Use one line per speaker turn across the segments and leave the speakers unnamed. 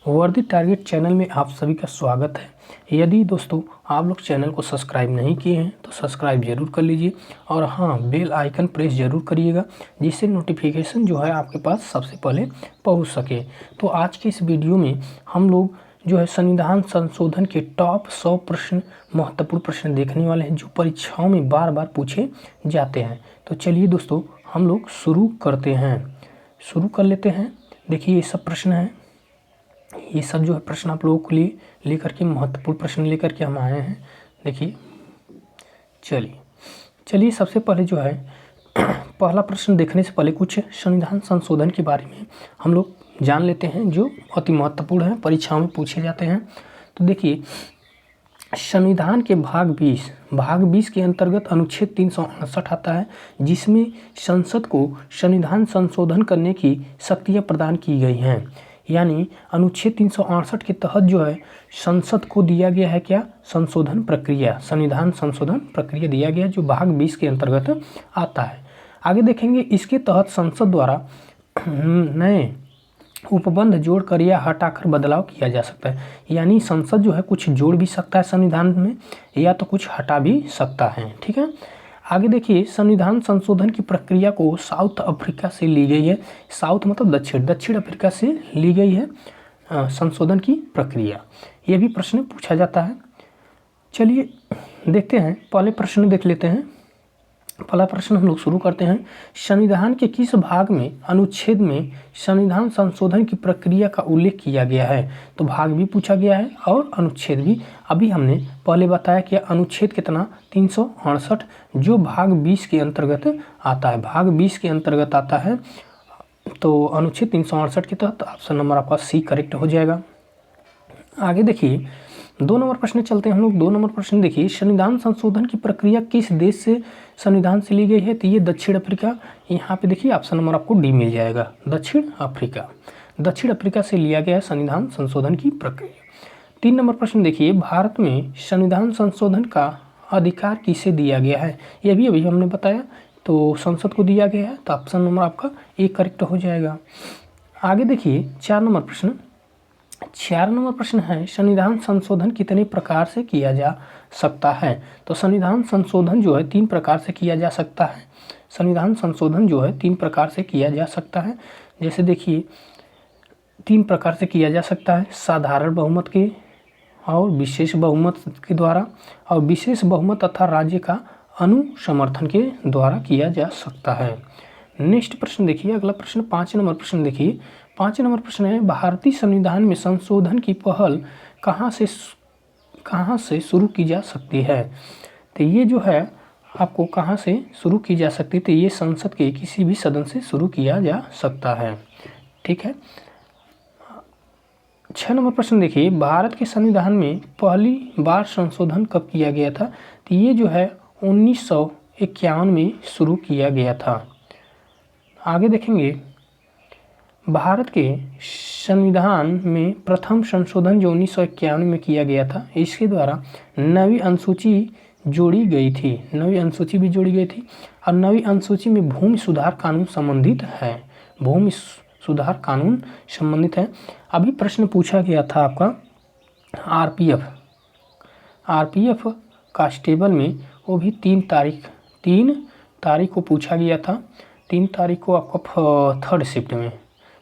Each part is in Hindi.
वर्दी टारगेट चैनल में आप सभी का स्वागत है। यदि दोस्तों आप लोग चैनल को सब्सक्राइब नहीं किए हैं तो सब्सक्राइब जरूर कर लीजिए और हाँ, बेल आइकन प्रेस जरूर करिएगा, जिससे नोटिफिकेशन जो है आपके पास सबसे पहले पहुंच सके। तो आज के इस वीडियो में हम लोग जो है संविधान संशोधन के टॉप 100 प्रश्न, महत्वपूर्ण प्रश्न देखने वाले हैं जो परीक्षाओं में बार बार पूछे जाते हैं। तो चलिए दोस्तों हम लोग शुरू करते हैं, शुरू कर लेते हैं। देखिए ये सब प्रश्न हैं, ये सब जो है प्रश्न आप लोगों के लिए लेकर के महत्वपूर्ण प्रश्न लेकर के हम आए हैं। देखिए चलिए सबसे पहले जो है पहला प्रश्न देखने से पहले कुछ संविधान संशोधन के बारे में हम लोग जान लेते हैं जो अति महत्वपूर्ण है, परीक्षाओं में पूछे जाते हैं। तो देखिए संविधान के भाग 20 के अंतर्गत अनुच्छेद 368 आता है, जिसमें संसद को संविधान संशोधन करने की शक्तियाँ प्रदान की गई हैं। यानी अनुच्छेद 368 के तहत जो है संसद को दिया गया है क्या, संशोधन प्रक्रिया, संविधान संशोधन प्रक्रिया दिया गया जो भाग 20 के अंतर्गत आता है। आगे देखेंगे इसके तहत संसद द्वारा नए उपबंध जोड़कर या हटाकर बदलाव किया जा सकता है। यानी संसद जो है कुछ जोड़ भी सकता है संविधान में या तो कुछ हटा भी सकता है। ठीक है, आगे देखिए संविधान संशोधन की प्रक्रिया को साउथ अफ्रीका से ली गई है। साउथ मतलब दक्षिण अफ्रीका से ली गई है संशोधन की प्रक्रिया। ये भी प्रश्न पूछा जाता है। चलिए देखते हैं, पहले प्रश्न देख लेते हैं। पहला प्रश्न हम लोग शुरू करते हैं। संविधान के किस भाग में, अनुच्छेद में संविधान संशोधन की प्रक्रिया का उल्लेख किया गया है? तो भाग भी पूछा गया है और अनुच्छेद भी। अभी हमने पहले बताया कि अनुच्छेद कितना 368 जो भाग 20 के अंतर्गत आता है, भाग 20 के अंतर्गत आता है। तो अनुच्छेद 368 के तहत ऑप्शन नंबर आपका सी करेक्ट हो जाएगा। आगे देखिए 2 नंबर प्रश्न चलते हैं हम लोग। 2 नंबर प्रश्न देखिए संविधान संशोधन की प्रक्रिया किस देश से संविधान से ली गई है? तो ये दक्षिण अफ्रीका। यहाँ पे देखिए ऑप्शन नंबर आपको डी मिल जाएगा, दक्षिण अफ्रीका। दक्षिण अफ्रीका से लिया गया है संविधान संशोधन की प्रक्रिया। 3 नंबर प्रश्न देखिए भारत में संविधान संशोधन का अधिकार किसे दिया गया है? ये भी अभी हमने बताया, तो संसद को दिया गया है, तो ऑप्शन नंबर आपका ए करेक्ट हो जाएगा। आगे देखिए 4 नंबर प्रश्न है संविधान संशोधन कितने प्रकार से किया जा सकता है? तो संविधान संशोधन जो है 3 प्रकार से किया जा सकता है। संविधान संशोधन जो है 3 प्रकार से किया जा सकता है। जैसे देखिए 3 प्रकार से किया जा सकता है, साधारण बहुमत के और विशेष बहुमत के द्वारा, और विशेष बहुमत तथा राज्य का अनुसमर्थन के द्वारा किया जा सकता है। नेक्स्ट प्रश्न देखिए, अगला प्रश्न 5 नंबर प्रश्न देखिए। 5 नंबर प्रश्न है भारतीय संविधान में संशोधन की पहल कहाँ से शुरू की जा सकती है? तो ये जो है आपको कहाँ से शुरू की जा सकती है? तो ये संसद के किसी भी सदन से शुरू किया जा सकता है। ठीक है, 6 नंबर प्रश्न देखिए भारत के संविधान में पहली बार संशोधन कब किया गया था? तो ये जो है 1951 में शुरू किया गया था। आगे देखेंगे भारत के संविधान में प्रथम संशोधन जो 1951 में किया गया था, इसके द्वारा नवी अनुसूची जोड़ी गई थी, नवी अनुसूची भी जोड़ी गई थी। और नवी अनुसूची में भूमि सुधार कानून संबंधित है, भूमि सुधार कानून संबंधित है। अभी प्रश्न पूछा गया था आपका आरपीएफ कांस्टेबल में, वो भी 3 तारीख को पूछा गया था। 3 तारीख को आपका 3rd शिफ्ट में,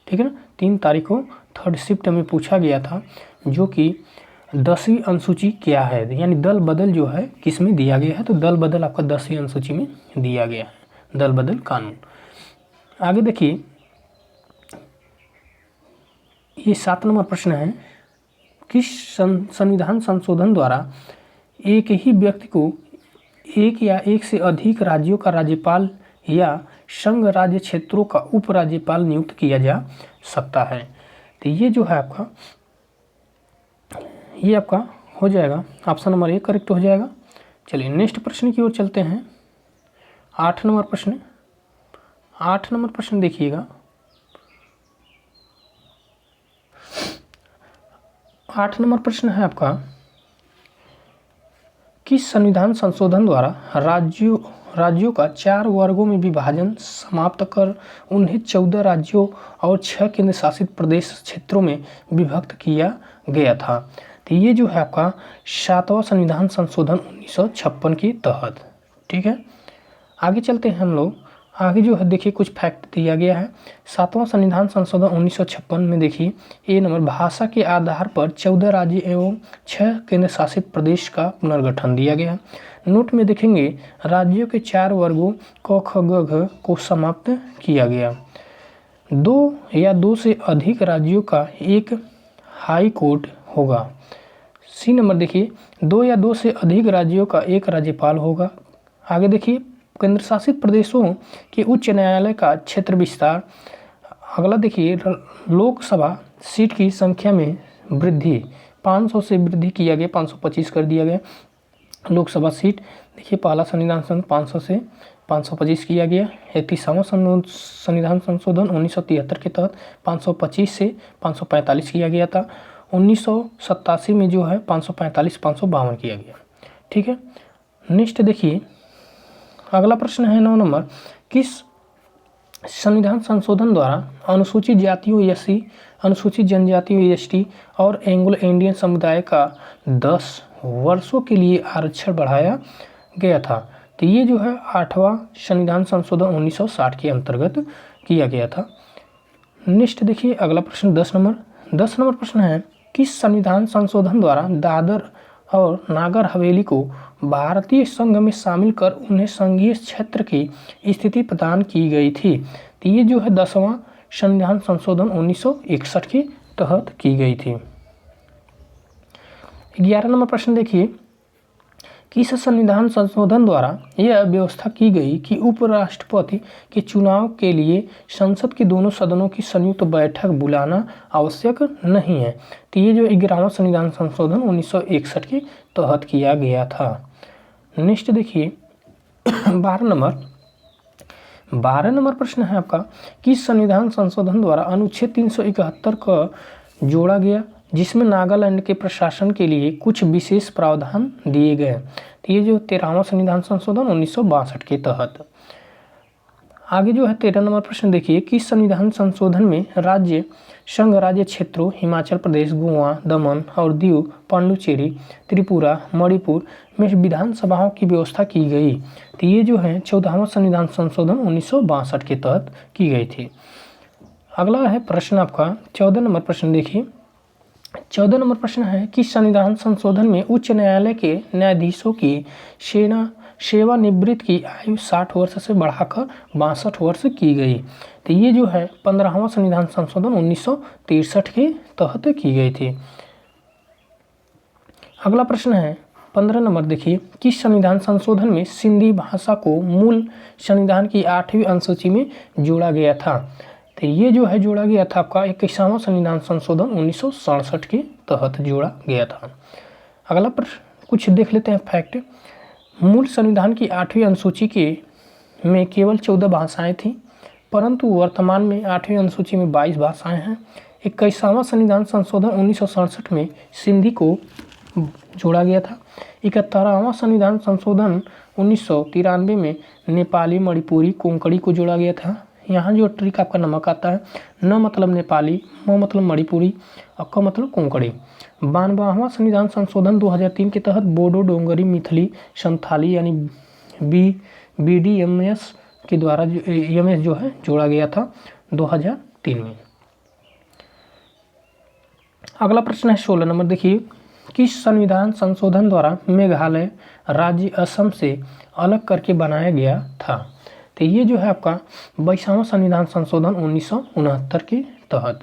ठीक है ना, 3 तारीख को 3rd शिफ्ट में पूछा गया था, जो कि 10वीं अनुसूची क्या है, यानी दल बदल जो है किस में दिया गया है? तो दल बदल आपका 10वीं अनुसूची में दिया गया है, दल बदल कानून। आगे देखिए ये 7 नंबर प्रश्न है किस संविधान संशोधन द्वारा एक ही व्यक्ति को एक या एक से अधिक राज्यों का राज्यपाल या संघ राज्य क्षेत्रों का उपराज्यपाल नियुक्त किया जा सकता है? तो ये जो है आपका, ये आपका हो जाएगा ऑप्शन नंबर ए करेक्ट हो जाएगा। चलिए नेक्स्ट प्रश्न की ओर चलते हैं। 8 नंबर प्रश्न देखिएगा। 8 नंबर प्रश्न है आपका किस संविधान संशोधन द्वारा राज्यों का 4 वर्गों में विभाजन समाप्त कर उन्हें 14 राज्यों और 6 केंद्र शासित प्रदेश क्षेत्रों में विभक्त किया गया था। तो ये जो है आपका 7वां संविधान संशोधन 1956 के तहत। ठीक है, आगे चलते हैं हम लोग। आगे जो है देखिए कुछ फैक्ट दिया गया है। 7वां संविधान संशोधन 1956 में देखिए ए नंबर, भाषा के आधार पर 14 राज्य एवं 6 केंद्र शासित प्रदेश का पुनर्गठन दिया गया। नोट में देखेंगे राज्यों के 4 वर्गों क ख ग घ को समाप्त किया गया। 2 या 2 से अधिक राज्यों का एक हाई कोर्ट होगा। सी नंबर देखिए 2 या 2 से अधिक राज्यों का एक राज्यपाल होगा। आगे देखिए केंद्र शासित प्रदेशों के उच्च न्यायालय का क्षेत्र विस्तार। अगला देखिए लोकसभा सीट की संख्या में वृद्धि, 500 से वृद्धि किया गया, 525 कर दिया गया लोकसभा सीट। देखिए पहला संविधान संशोधन 500 से 525 किया गया। 31वां संविधान संशोधन 1973 के तहत 525 से 545 किया गया था। 1987 में जो है 545 552 किया गया। ठीक है, नेक्स्ट देखिए अगला प्रश्न है 9 नंबर, किस संविधान संशोधन द्वारा अनुसूचित जातियों एससी, अनुसूचित जनजातियों एसटी और एंग्लो इंडियन समुदाय का 10 वर्षों के लिए आरक्षण बढ़ाया गया था? तो ये जो है 8वां संविधान संशोधन 1960 के अंतर्गत किया गया था। नेक्स्ट देखिए अगला प्रश्न 10 नंबर प्रश्न है, किस संविधान संशोधन द्वारा दादर और नागर हवेली को भारतीय संघ में शामिल कर उन्हें संघीय क्षेत्र की स्थिति प्रदान की गई थी? तो ये जो है 10वां संविधान संशोधन 1961 के तहत की गई थी। 11 नंबर प्रश्न देखिए, किस संविधान संशोधन द्वारा यह व्यवस्था की गई कि उपराष्ट्रपति के चुनाव के लिए संसद के दोनों सदनों की संयुक्त बैठक बुलाना आवश्यक नहीं है? तो ये जो 11वां संविधान संशोधन 1961 के तहत किया गया था। नेक्स्ट देखिए 12 नंबर प्रश्न है आपका, किस संविधान संशोधन द्वारा अनुच्छेद 371 का जोड़ा गया जिसमें नागालैंड के प्रशासन के लिए कुछ विशेष प्रावधान दिए गए? तो ये जो 13वां संविधान संशोधन 1962 के तहत। आगे जो है 13 नंबर प्रश्न देखिए, किस संविधान संशोधन में राज्य संघ राज्य क्षेत्रों हिमाचल प्रदेश, गोवा, दमन और दीव, पांडुचेरी, त्रिपुरा, मणिपुर में विधानसभाओं की व्यवस्था की गई? तो ये जो है 14वां संविधान संशोधन 1962 के तहत की गई थी। अगला है प्रश्न आपका 14 नंबर प्रश्न देखिए। 14 नंबर प्रश्न है, किस संविधान संशोधन में उच्च न्यायालय के न्यायाधीशों की सेवानिवृत्त की आयु 60 वर्ष से बढ़ाकर 62 वर्ष की गई? तो ये जो है 15वां संविधान संशोधन 1963 के तहत की गई थी। अगला प्रश्न है 15 नंबर देखिए, किस संविधान संशोधन में सिंधी भाषा को मूल संविधान की 8वीं अनुसूची में जोड़ा गया था? तो ये जो है जोड़ा गया था आपका 21वां संविधान संशोधन 1967 के तहत जोड़ा गया था। अगला प्रश्न कुछ देख लेते हैं फैक्ट। मूल संविधान की 8वीं अनुसूची के में केवल 14 भाषाएं थीं, परंतु वर्तमान में 8वीं अनुसूची में 22 भाषाएं हैं। 21वां संविधान संशोधन 1967 में सिंधी को जोड़ा गया था। 71वां संविधान संशोधन 1993 में नेपाली, मणिपुरी, कोंकणी को जोड़ा गया था। यहाँ जो ट्रिक आपका नमक आता है, न मतलब नेपाली, म मतलब मणिपुरी और क मतलब कोंकणी। 92वां संविधान संशोधन 2003 के तहत बोडो, डोंगरी, मिथली, संथाली यानी BDMS के द्वारा MS जो है जोड़ा गया था 2003 में। अगला प्रश्न है 16 नंबर देखिए, किस संविधान संशोधन द्वारा मेघालय राज्य असम से अलग करके बनाया गया था? तो ये जो है आपका 22वां संविधान संशोधन 1969 के तहत।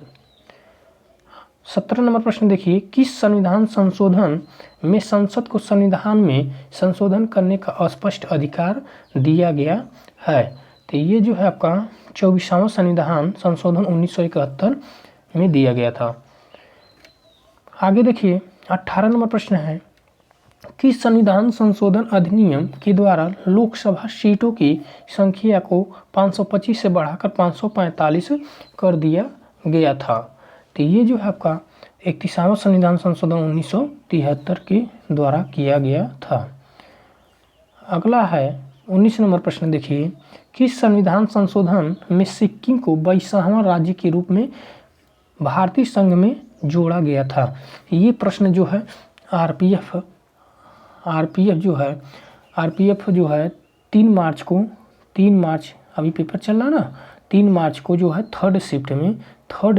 17 नंबर प्रश्न देखिए, किस संविधान संशोधन में संसद को संविधान में संशोधन करने का स्पष्ट अधिकार दिया गया है? तो ये जो है आपका 24वां संविधान संशोधन 1971 में दिया गया था। आगे देखिए 18 नंबर प्रश्न है, किस संविधान संशोधन अधिनियम के द्वारा लोकसभा सीटों की संख्या को 525 से बढ़ाकर 545 कर दिया गया था? तो ये जो है आपका 31वां संविधान संशोधन 1973 के द्वारा किया गया था। अगला है 19 नंबर प्रश्न देखिए, किस संविधान संशोधन में सिक्किम को 22वां राज्य के रूप में भारतीय संघ में जोड़ा गया था? ये प्रश्न जो है आरपीएफ जो है 3 मार्च अभी पेपर चल रहा ना, 3 मार्च को जो है थर्ड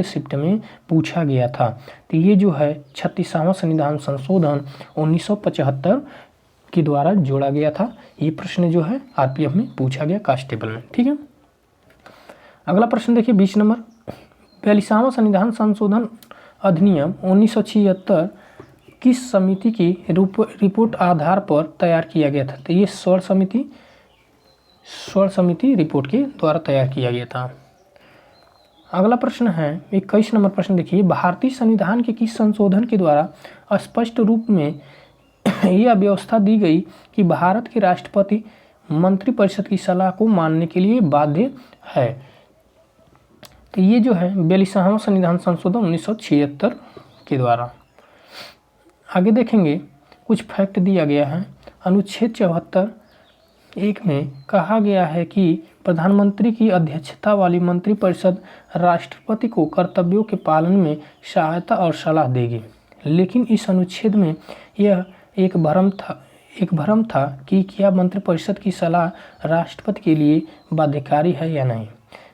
शिफ्ट में पूछा गया था। तो ये जो है 36वां संविधान संशोधन 1975 के द्वारा जोड़ा गया था। ये प्रश्न जो है आरपीएफ में पूछा गया कांस्टेबल में। ठीक है, अगला प्रश्न देखिए 20 नंबर, 42वां संविधान संशोधन अधिनियम 1976 किस समिति की रिपोर्ट आधार पर तैयार किया गया था? तो ये स्वर्ण समिति रिपोर्ट के द्वारा तैयार किया गया था। अगला प्रश्न है 21 नंबर प्रश्न देखिए, भारतीय संविधान के किस संशोधन के द्वारा स्पष्ट रूप में यह व्यवस्था दी गई कि भारत के राष्ट्रपति मंत्रिपरिषद की सलाह को मानने के लिए बाध्य है? तो ये जो है 42वां संविधान संशोधन 1976 के द्वारा। आगे देखेंगे कुछ फैक्ट दिया गया है। अनुच्छेद 74(1) में कहा गया है कि प्रधानमंत्री की अध्यक्षता वाली मंत्रिपरिषद राष्ट्रपति को कर्तव्यों के पालन में सहायता और सलाह देगी। लेकिन इस अनुच्छेद में यह एक भ्रम था कि क्या मंत्रिपरिषद की सलाह राष्ट्रपति के लिए बाध्यकारी है या नहीं।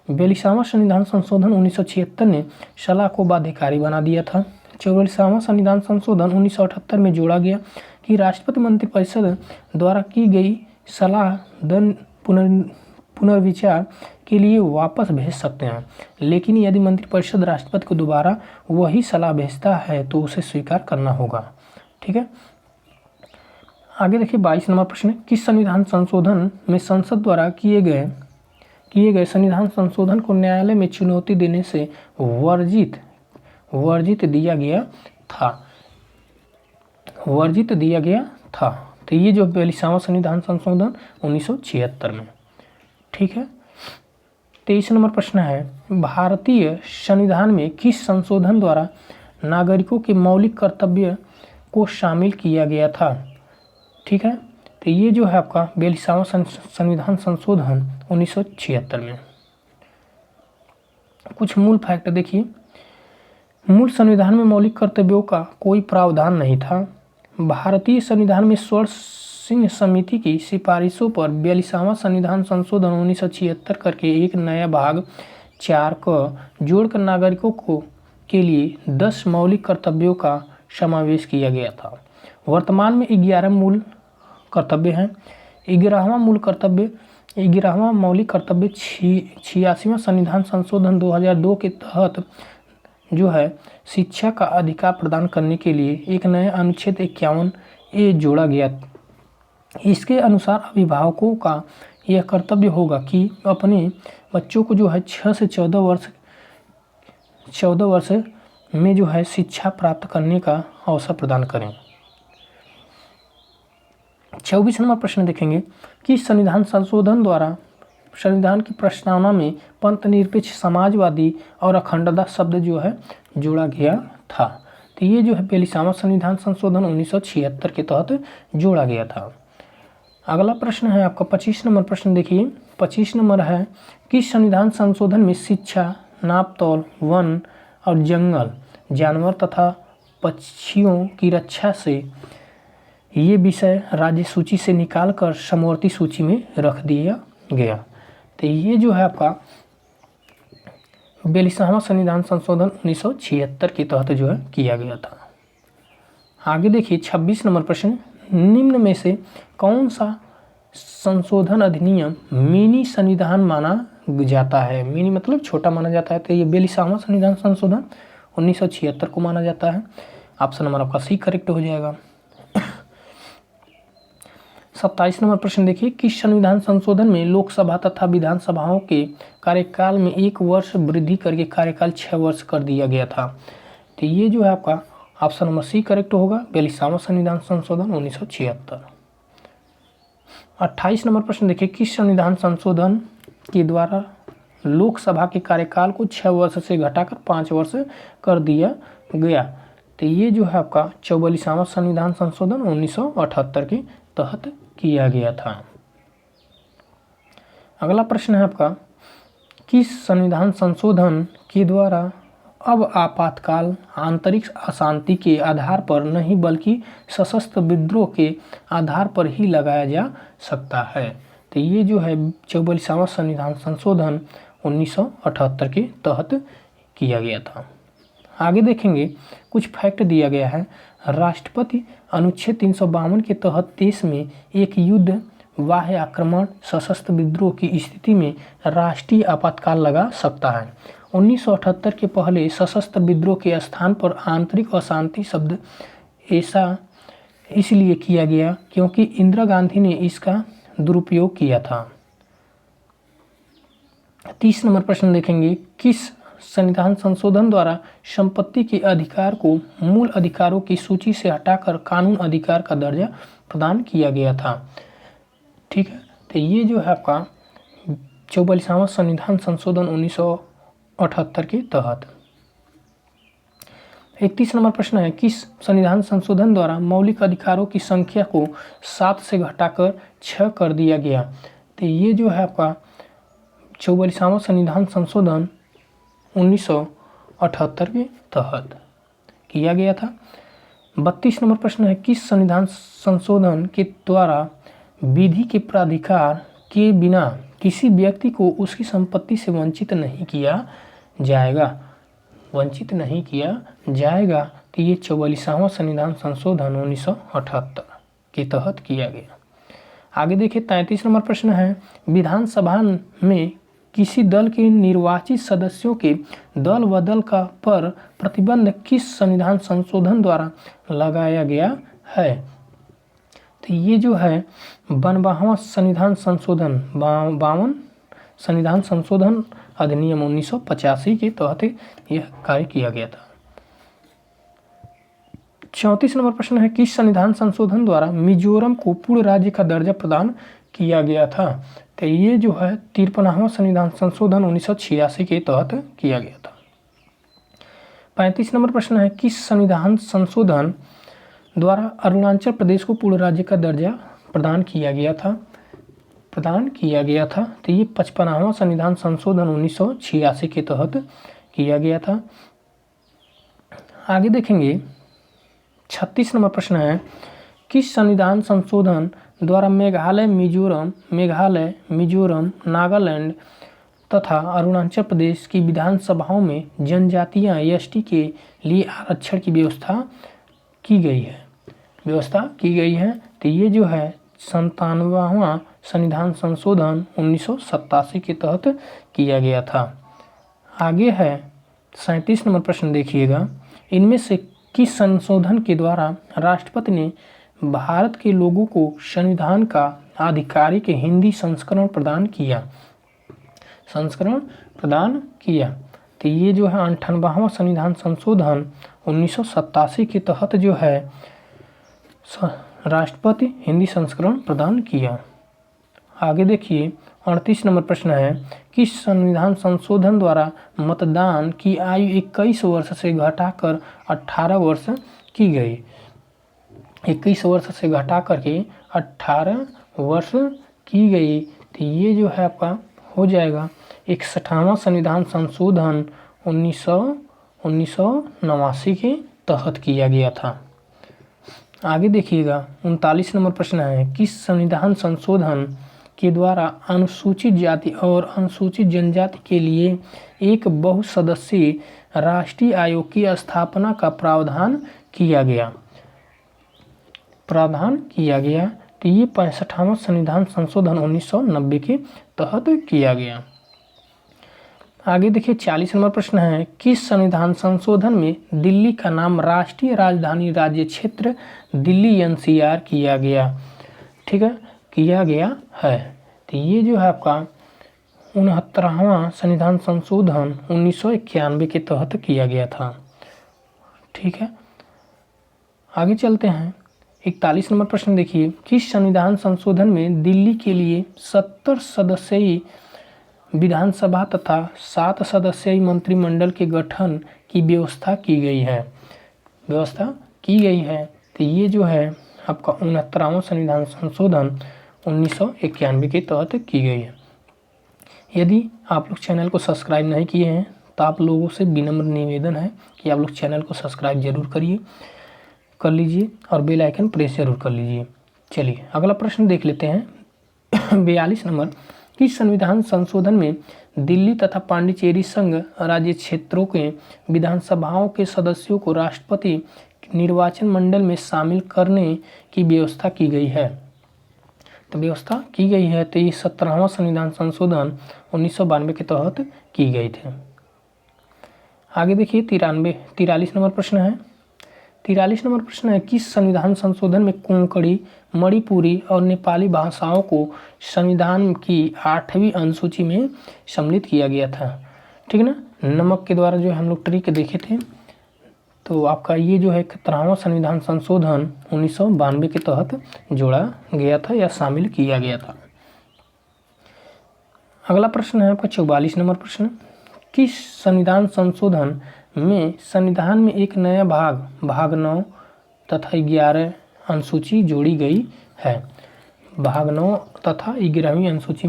42वां संविधान संशोधन 1976 ने सलाह को बाध्यकारी बना दिया था। 44वां संविधान संशोधन 1978 में जोड़ा गया कि राष्ट्रपति मंत्रिपरिषद द्वारा की गई सलाह पुनर्विचार के लिए वापस भेज सकते हैं, लेकिन यदि मंत्रिपरिषद राष्ट्रपति को दोबारा वही सलाह भेजता है तो उसे स्वीकार करना होगा। ठीक है, आगे देखिए 22 नंबर प्रश्न, किस संविधान संशोधन में संसद द्वारा किए गए संविधान संशोधन को न्यायालय में चुनौती देने से वर्जित दिया गया था? तो ये जो 42वां संविधान संशोधन 1976 में। ठीक है, 23 नंबर प्रश्न है, भारतीय संविधान में किस संशोधन द्वारा नागरिकों के मौलिक कर्तव्य को शामिल किया गया था? ठीक है, तो ये जो है आपका 42वां संविधान संशोधन 1976 में। कुछ मूल फैक्ट देखिए, मूल संविधान में मौलिक कर्तव्यों का कोई प्रावधान नहीं था। भारतीय संविधान में स्वर्ण सिंह समिति की सिफारिशों पर 42वां संविधान संशोधन 1976 करके एक नया भाग 4 को जोड़कर नागरिकों के लिए 10 मौलिक कर्तव्यों का समावेश किया गया था। वर्तमान में 11 मूल कर्तव्य हैं। 11वां मौलिक कर्तव्य 86वां संविधान संशोधन 2002 के तहत जो है शिक्षा का अधिकार प्रदान करने के लिए एक नया अनुच्छेद 51A जोड़ा गया। इसके अनुसार अभिभावकों का यह कर्तव्य होगा कि अपने बच्चों को जो है 6 से 14 वर्ष में जो है शिक्षा प्राप्त करने का अवसर प्रदान करें। 24 नंबर प्रश्न देखेंगे कि संविधान संशोधन द्वारा संविधान की प्रस्तावना में पंथ निरपेक्ष, समाजवादी और अखंडता शब्द जो है जोड़ा गया था। तो ये जो है 42वां संविधान संशोधन 1976 के तहत जोड़ा गया था। अगला प्रश्न है आपका 25 नंबर प्रश्न देखिए, 25 नंबर है, किस संविधान संशोधन में शिक्षा, नापतोल, वन और जंगल जानवर तथा पक्षियों की रक्षा से ये विषय राज्य सूची से निकालकर समवर्ती सूची में रख दिया गया? तो ये जो है आपका 42वां संविधान संशोधन 1976 के तहत जो है किया गया था। आगे देखिए 26 नंबर प्रश्न, निम्न में से कौन सा संशोधन अधिनियम मिनी संविधान माना जाता है? मिनी मतलब छोटा माना जाता है। तो ये 42वां संविधान संशोधन 1976 को माना जाता है। ऑप्शन नंबर आपका सी करेक्ट हो जाएगा। 27 नंबर प्रश्न देखिए, किस संविधान संशोधन में लोकसभा तथा विधानसभाओं के कार्यकाल में 1 वर्ष वृद्धि करके कार्यकाल 6 वर्ष कर दिया गया था? तो ये जो है आपका ऑप्शन नंबर सी करेक्ट होगा, 42वां संविधान संशोधन 1976। 28 नंबर प्रश्न देखिए, किस संविधान संशोधन के द्वारा लोकसभा के कार्यकाल को 6 वर्ष से घटाकर 5 वर्ष कर दिया गया? तो ये जो है आपका 44वां संविधान संशोधन 1978 के तहत किया गया था। अगला प्रश्न है आपका, किस संविधान संशोधन के द्वारा अब आपातकाल आंतरिक अशांति के आधार पर नहीं बल्कि सशस्त्र विद्रोह के आधार पर ही लगाया जा सकता है? तो ये जो है 44वां संविधान संशोधन 1978 के तहत किया गया था। आगे देखेंगे, कुछ फैक्ट दिया गया है। राष्ट्रपति अनुच्छेद 352 के तहत देश में एक युद्ध, बाह्य आक्रमण, सशस्त्र विद्रोह की स्थिति में राष्ट्रीय आपातकाल लगा सकता है। 1978 के पहले सशस्त्र विद्रोह के स्थान पर आंतरिक अशांति शब्द ऐसा इसलिए किया गया क्योंकि इंदिरा गांधी ने इसका दुरुपयोग किया था। 30 नंबर प्रश्न देखेंगे, किस संविधान संशोधन द्वारा संपत्ति के अधिकार को मूल अधिकारों की सूची से हटाकर कानून अधिकार का दर्जा प्रदान किया गया था? ठीक है, तो ये जो है आपका 44वां संविधान संशोधन 1978 के तहत। 31 नंबर प्रश्न है, किस संविधान संशोधन द्वारा मौलिक अधिकारों की संख्या को 7 से घटाकर 6 कर दिया गया? तो ये जो है आपका 44वां संविधान संशोधन 1978 के तहत किया गया था। 32 नंबर प्रश्न है, किस संविधान संशोधन के द्वारा विधि के प्राधिकार के बिना किसी व्यक्ति को उसकी संपत्ति से वंचित नहीं किया जाएगा? तो ये 44वां संविधान संशोधन 1978 के तहत किया गया। आगे देखिए 33 नंबर प्रश्न है, विधानसभा में किसी दल के निर्वाचित सदस्यों के दल बदल का पर प्रतिबंध किस संविधान संशोधन द्वारा लगाया गया है? तो ये जो है 52वां संविधान संशोधन 52 संविधान संशोधन अधिनियम 1985 के तहत यह कार्य किया गया था। 34 नंबर प्रश्न है, किस संविधान संशोधन द्वारा मिजोरम को पूर्ण राज्य का दर्जा प्रदान किया गया था? तो ये जो है 53वां संविधान संशोधन 1986 के तहत किया गया था। 35 नंबर प्रश्न है, किस संविधान संशोधन द्वारा अरुणाचल प्रदेश को पूर्ण राज्य का दर्जा प्रदान किया गया था? तो ये 55वां संविधान संशोधन 1986 के तहत किया गया था। आगे देखेंगे 36 नंबर प्रश्न है, किस संविधान संशोधन द्वारा मेघालय, मिजोरम, नागालैंड तथा अरुणाचल प्रदेश की विधानसभाओं में जनजातियां एसटी के लिए आरक्षण की व्यवस्था की गई है? तो ये जो है 97वां संविधान संशोधन 1987 के तहत किया गया था। आगे है 37 नंबर प्रश्न देखिएगा, इनमें से किस संशोधन के द्वारा राष्ट्रपति ने भारत के लोगों को संविधान का आधिकारिक हिंदी संस्करण प्रदान किया? तो ये जो है 98वां संविधान संशोधन 1987 के तहत जो है राष्ट्रपति हिंदी संस्करण प्रदान किया। आगे देखिए 38 नंबर प्रश्न है, किस संविधान संशोधन द्वारा मतदान की आयु 21 वर्ष से घटाकर 18 वर्ष की गई? 21 वर्ष से घटा करके 18 वर्ष की गई। तो ये जो है आपका हो जाएगा 61वां संविधान संशोधन 1989 के तहत किया गया था। आगे देखिएगा 39 नंबर प्रश्न है, किस संविधान संशोधन के द्वारा अनुसूचित जाति और अनुसूचित जनजाति के लिए एक बहुसदस्यीय राष्ट्रीय आयोग की स्थापना का प्रावधान किया गया? तो ये 65वां संविधान संशोधन 1990 के तहत किया गया। आगे देखिए 40 नंबर प्रश्न है, किस संविधान संशोधन में दिल्ली का नाम राष्ट्रीय राजधानी राज्य क्षेत्र दिल्ली एनसीआर किया गया? ठीक है, किया गया है। तो ये जो है आपका 69वां संविधान संशोधन 1991 के तहत किया गया था। ठीक है, आगे चलते हैं 41 नंबर प्रश्न देखिए, किस संविधान संशोधन में दिल्ली के लिए 70 सदस्यीय विधानसभा तथा 7 सदस्यीय मंत्रिमंडल के गठन की व्यवस्था की गई है? तो ये जो है आपका 69वां संविधान संशोधन 1991 के तहत की गई है। यदि आप लोग चैनल को सब्सक्राइब नहीं किए हैं तो आप लोगों से विनम्र निवेदन है कि आप लोग चैनल को सब्सक्राइब जरूर कर लीजिए और बेल आइकन प्रेस जरूर कर लीजिए। चलिए अगला प्रश्न देख लेते हैं। 42 नंबर, किस संविधान संशोधन में दिल्ली तथा पांडिचेरी संघ राज्य क्षेत्रों के विधानसभाओं के सदस्यों को राष्ट्रपति निर्वाचन मंडल में शामिल करने की व्यवस्था की गई है? तो व्यवस्था की गई है तो ये 17वां संविधान संशोधन 1992 के तहत की गई थी। आगे देखिए 43 नंबर प्रश्न है। 43 नंबर प्रश्न है, किस संविधान संशोधन में कोंकणी, मणिपुरी और नेपाली भाषाओं को संविधान की 8वीं अनुसूची में सम्मिलित किया गया था? ठीक है ना, नमक के द्वारा जो हम लोग ट्रिक देखे थे। तो आपका ये जो है 71वां संविधान संशोधन 1992 के तहत जोड़ा गया था या शामिल किया गया था। अगला प्रश्न है आपका 44 नंबर प्रश्न, किस संविधान संशोधन में संविधान में एक नया भाग 9 तथा 11 अनुसूची जोड़ी गई है? भाग 9 तथा 11वीं अनुसूची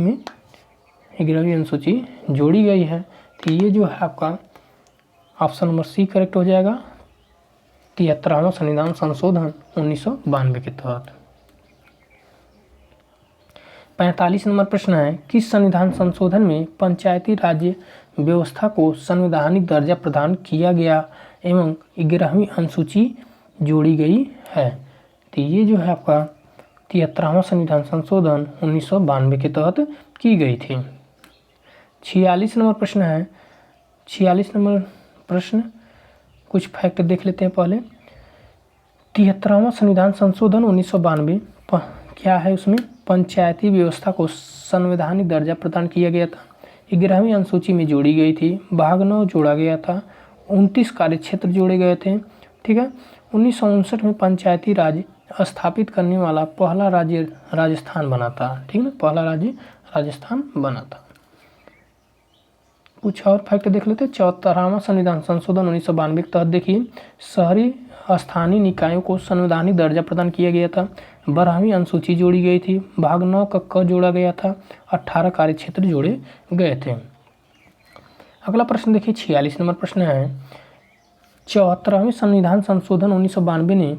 जोड़ी गई है। तो ये जो है आपका ऑप्शन नंबर सी करेक्ट हो जाएगा, 73वां संविधान संशोधन 1992 के तहत। 45 नंबर प्रश्न है, किस संविधान संशोधन में पंचायती राज्य व्यवस्था को संवैधानिक दर्जा प्रदान किया गया एवं 11वीं अनुसूची जोड़ी गई है? तो ये जो है आपका 73वां संविधान संशोधन 1992 के तहत की गई थी। 46 नंबर प्रश्न है। 46 नंबर प्रश्न कुछ फैक्ट देख लेते हैं पहले। 73वां संविधान संशोधन 1992 क्या है, उसमें पंचायती व्यवस्था को संवैधानिक दर्जा प्रदान किया गया था, 11वीं अनुसूची में जोड़ी गई थी, भाग 9 जोड़ा गया था, 29 कार्य क्षेत्र जोड़े गए थे। ठीक है, 1959 में पंचायती राज स्थापित करने वाला पहला राज्य राजस्थान बना था। ठीक है ना, पहला राज्य राजस्थान बना था। कुछ और फैक्ट देख लेते हैं। 74वां संविधान संशोधन 1992 के तहत देखिए, शहरी स्थानीय निकायों को संवैधानिक दर्जा प्रदान किया गया था, 12वीं अनुसूची जोड़ी गई थी, भाग 9 का क जोड़ा गया था, 18 कार्य क्षेत्र जोड़े गए थे। अगला प्रश्न देखिए 46 नंबर प्रश्न है, 74वें संविधान संशोधन 1992 ने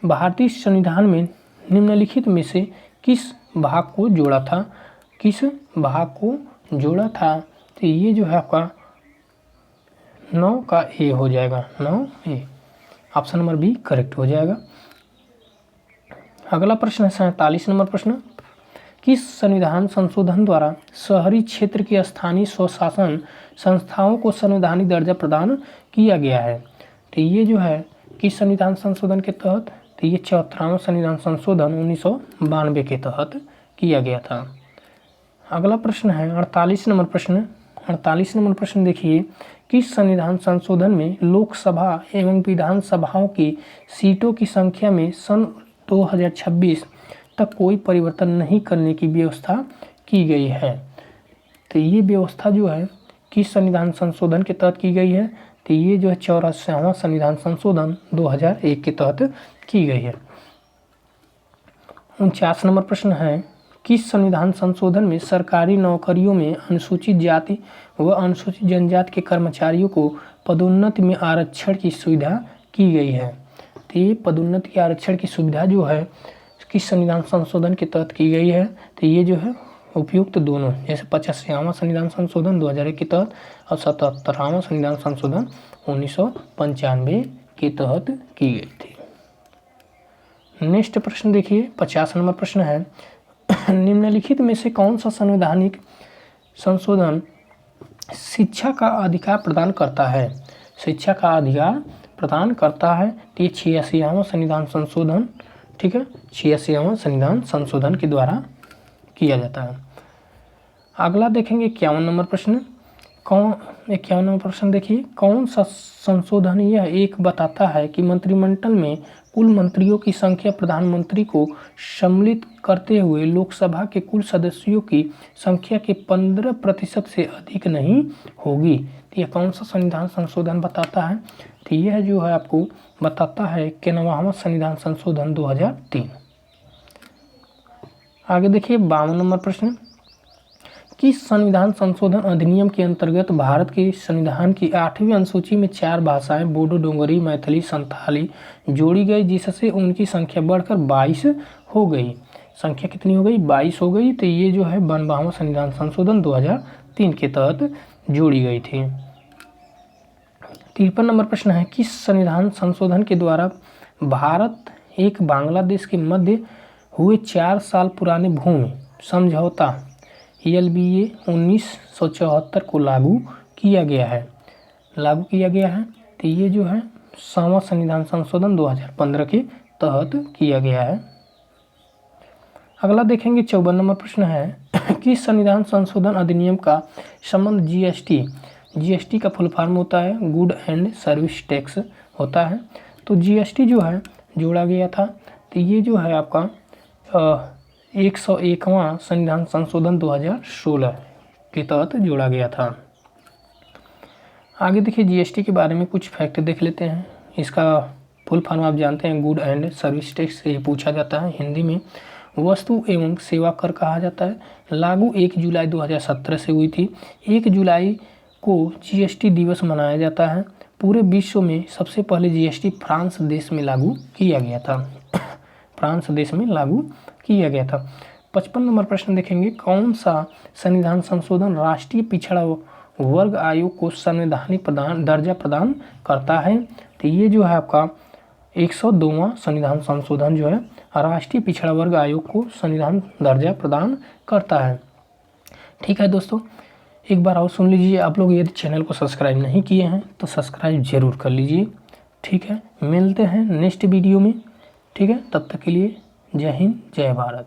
भारतीय संविधान में निम्नलिखित में से किस भाग को जोड़ा था? किस भाग को जोड़ा था? तो ये जो है आपका 9 का ए हो जाएगा, 9A, option number B correct हो जाएगा। अगला प्रश्न है 47 नंबर प्रश्न, किस संविधान संशोधन द्वारा शहरी क्षेत्र की स्थानीय स्वशासन संस्थाओं को संवैधानिक दर्जा प्रदान किया गया है? तो ये जो है किस संविधान संशोधन के तहत? तो ये 74वां संविधान संशोधन 1992 के तहत किया गया था। अगला प्रश्न है 48 नंबर प्रश्न। 48 नंबर प्रश्न देखिए, किस संविधान संशोधन में लोकसभा एवं विधानसभाओं की सीटों की संख्या में सन 2026 तक कोई परिवर्तन नहीं करने की व्यवस्था की गई है? तो ये व्यवस्था जो है किस संविधान संशोधन के तहत की गई है? तो ये जो है 84वां संविधान संशोधन 2001 के तहत की गई है। 49 नंबर प्रश्न है, किस संविधान संशोधन में सरकारी नौकरियों में अनुसूचित जाति व अनुसूचित जनजाति के कर्मचारियों को पदोन्नति में आरक्षण की सुविधा की गई है? तो ये पदोन्नति के आरक्षण की सुविधा जो है किस संविधान संशोधन के तहत की गई है? तो ये जो है उपयुक्त दोनों, जैसे 85वां संविधान संशोधन 2001 के तहत और 77वां संविधान संशोधन 1995 के तहत की गई थी। नेक्स्ट प्रश्न देखिए 50 नंबर प्रश्न है, निम्नलिखित में से कौन सा संवैधानिक संशोधन शिक्षा का अधिकार प्रदान करता है? शिक्षा का अधिकार प्रदान करता है। तो ये 86वां संविधान संशोधन, ठीक है, 86वां संविधान संशोधन के द्वारा किया जाता है। अगला देखेंगे 51 नंबर प्रश्न। 51 नंबर प्रश्न देखिए, कौन सा संशोधन यह एक बताता है कि मंत्रिमंडल में कुल मंत्रियों की संख्या प्रधानमंत्री को सम्मिलित करते हुए लोकसभा के कुल सदस्यों की संख्या के 15% से अधिक नहीं होगी? तो यह कौन सा संविधान संशोधन बताता है? तो यह जो है आपको बताता है 91वां संविधान संशोधन 2003। आगे देखिए 52 नंबर प्रश्न, किस संविधान संशोधन अधिनियम के अंतर्गत भारत के संविधान की 8वीं अनुसूची में 4 भाषाएं बोडो, डोगरी, मैथिली, संथाली जोड़ी गई, जिससे उनकी संख्या बढ़कर 22 हो गई। संख्या कितनी हो गई? 22 हो गई। तो ये जो है 52वां संविधान संशोधन 2003 के तहत जोड़ी गई थी। 53 नंबर प्रश्न है, किस संविधान संशोधन के द्वारा भारत एक बांग्लादेश के मध्य हुए 4 साल पुराने भूमि समझौता LBA 1974 को लागू किया गया है? तो ये जो है 100वां संविधान संशोधन 2015 के तहत किया गया है। अगला देखेंगे 54 नंबर प्रश्न है, किस संविधान संशोधन अधिनियम का संबंध GST का फुल फॉर्म होता है गुड एंड सर्विस टैक्स होता है। तो GST जो है जोड़ा गया था। तो ये जो है आपका 101वां संविधान संशोधन 2016 के तहत जोड़ा गया था। आगे देखिए GST के बारे में कुछ फैक्ट देख लेते हैं। इसका फुल फॉर्म आप जानते हैं गुड एंड सर्विस टैक्स से पूछा जाता है। हिंदी में वस्तु एवं सेवा कर कहा जाता है। लागू 1 जुलाई 2017 से हुई थी। 1 जुलाई को GST दिवस मनाया जाता है। पूरे विश्व में सबसे पहले GST फ्रांस देश में लागू किया गया था। 55 नंबर प्रश्न देखेंगे, कौन सा संविधान संशोधन राष्ट्रीय पिछड़ा वर्ग आयोग को संवैधानिक दर्जा प्रदान करता है? तो ये जो है आपका 102वां संविधान संशोधन जो है राष्ट्रीय पिछड़ा वर्ग आयोग को संविधान दर्जा प्रदान करता है। ठीक है दोस्तों, एक बार और सुन लीजिए। आप लोग यदि चैनल को सब्सक्राइब नहीं किए हैं तो सब्सक्राइब जरूर कर लीजिए। ठीक है, मिलते हैं नेक्स्ट वीडियो में। ठीक है, तब तक के लिए जय हिंद, जय भारत।